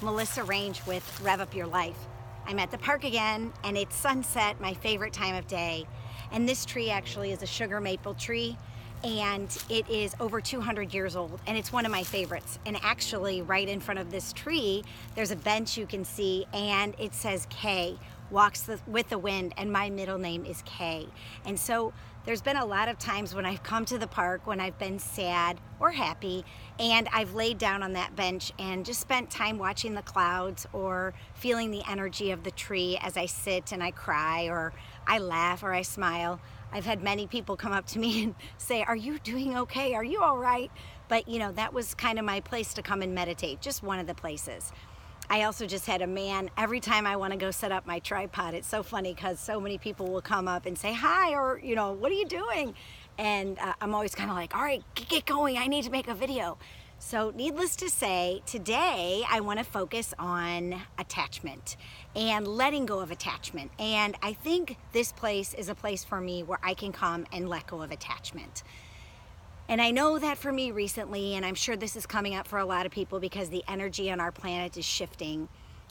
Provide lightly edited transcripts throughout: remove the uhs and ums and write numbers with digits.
Melissa Range with Rev Up Your Life. I'm at the park again, and it's sunset, my favorite time of day. And this tree actually is a sugar maple tree, and it is over 200 years old, and it's one of my favorites. And actually, right in front of this tree, there's a bench you can see, and it says Kay, walks with the wind, and my middle name is Kay. And so there's been a lot of times when I've come to the park when I've been sad or happy, and I've laid down on that bench and just spent time watching the clouds or feeling the energy of the tree as I sit and I cry or I laugh or I smile. I've had many people come up to me and say, "Are you doing okay? Are you all right?" But you know, that was kind of my place to come and meditate, just one of the places. I also just had a man, every time I want to go set up my tripod, it's so funny because so many people will come up and say hi, or, you know, what are you doing? And I'm always kind of like, all right, get going. I need to make a video. So needless to say, today I want to focus on attachment and letting go of attachment. And I think this place is a place for me where I can come and let go of attachment. And I know that for me recently, and I'm sure this is coming up for a lot of people because the energy on our planet is shifting,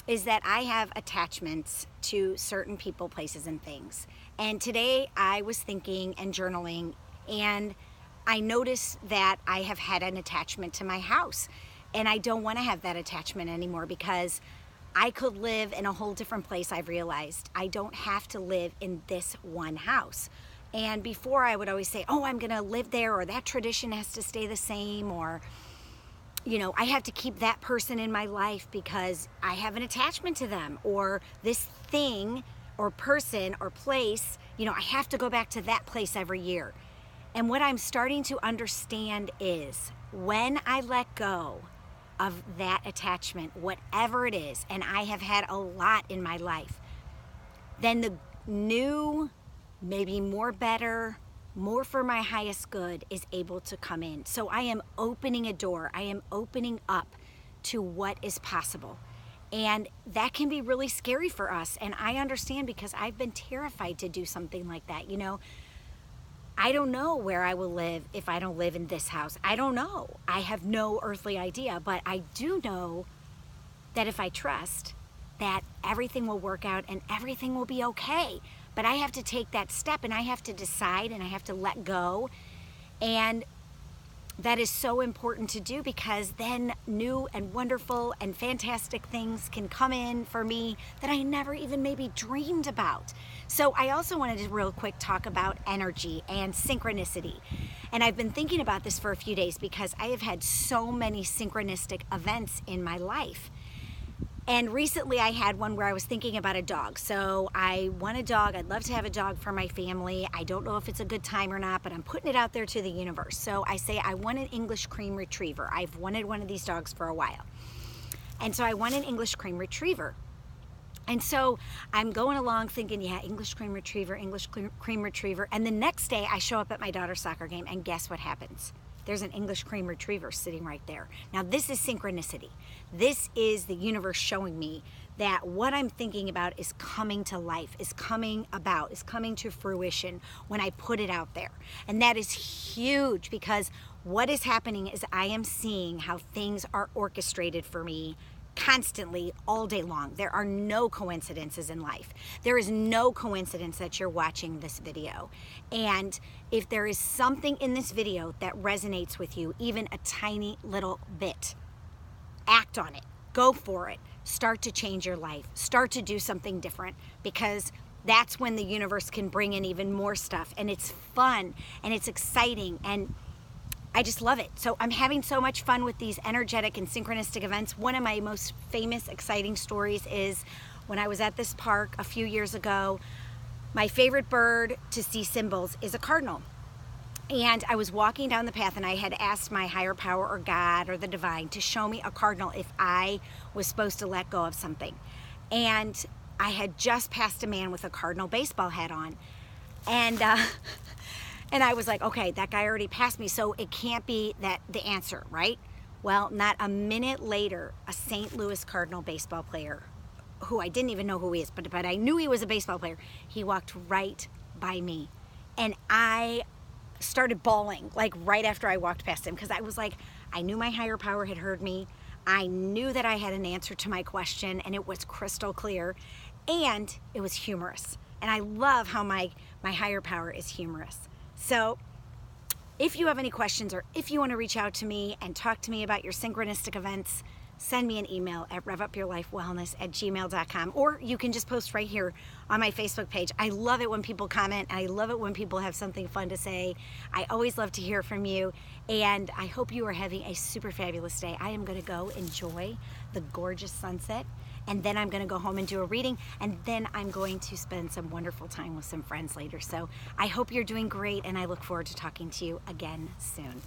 is that I have attachments to certain people, places, and things. And today I was thinking and journaling, and I noticed that I have had an attachment to my house. And I don't want to have that attachment anymore because I could live in a whole different place, I've realized. I don't have to live in this one house. And before I would always say, oh, I'm gonna live there, or that tradition has to stay the same, or, you know, I have to keep that person in my life because I have an attachment to them, or this thing or person or place, you know, I have to go back to that place every year. And what I'm starting to understand is when I let go of that attachment, whatever it is, and I have had a lot in my life, then the new, maybe more better, more for my highest good is able to come in. So I am opening a door. I am opening up to what is possible. And that can be really scary for us. And I understand because I've been terrified to do something like that. You know, I don't know where I will live if I don't live in this house. I don't know. I have no earthly idea, but I do know that if I trust that everything will work out and everything will be okay. But I have to take that step, and I have to decide, and I have to let go. And that is so important to do because then new and wonderful and fantastic things can come in for me that I never even maybe dreamed about. So I also wanted to real quick talk about energy and synchronicity. And I've been thinking about this for a few days because I have had so many synchronistic events in my life. And recently I had one where I was thinking about a dog. So I want a dog. I'd love to have a dog for my family. I don't know if it's a good time or not, but I'm putting it out there to the universe. So I say I want an English cream retriever. I've wanted one of these dogs for a while. And so I want an English cream retriever. And so I'm going along thinking, yeah, English cream retriever, English cream retriever. And the next day I show up at my daughter's soccer game, and guess what happens? There's an English cream retriever sitting right there. Now this is synchronicity. This is the universe showing me that what I'm thinking about is coming to life, is coming about, is coming to fruition when I put it out there. And that is huge because what is happening is I am seeing how things are orchestrated for me constantly all day long. There are no coincidences in life. There is no coincidence that you're watching this video. And if there is something in this video that resonates with you, even a tiny little bit, act on it. Go for it. Start to change your life. Start to do something different, because that's when the universe can bring in even more stuff, and it's fun and it's exciting, and I just love it. So I'm having so much fun with these energetic and synchronistic events. One of my most famous, exciting stories is when I was at this park a few years ago. My favorite bird to see symbols is a cardinal. And I was walking down the path, and I had asked my higher power or God or the divine to show me a cardinal if I was supposed to let go of something. And I had just passed a man with a cardinal baseball hat on. And I was like, okay, that guy already passed me, so it can't be that the answer, right? Well, not a minute later, a St. Louis Cardinal baseball player, who I didn't even know who he is, but I knew he was a baseball player, he walked right by me. And I started bawling, like right after I walked past him, because I was like, I knew my higher power had heard me. I knew that I had an answer to my question, and it was crystal clear, and it was humorous. And I love how my higher power is humorous. So if you have any questions, or if you want to reach out to me and talk to me about your synchronistic events, send me an email at revupyourlifewellness@gmail.com, or you can just post right here on my Facebook page. I love it when people comment, and I love it when people have something fun to say. I always love to hear from you, and I hope you are having a super fabulous day. I am going to go enjoy the gorgeous sunset, and then I'm going to go home and do a reading, and then I'm going to spend some wonderful time with some friends later. So I hope you're doing great, and I look forward to talking to you again soon.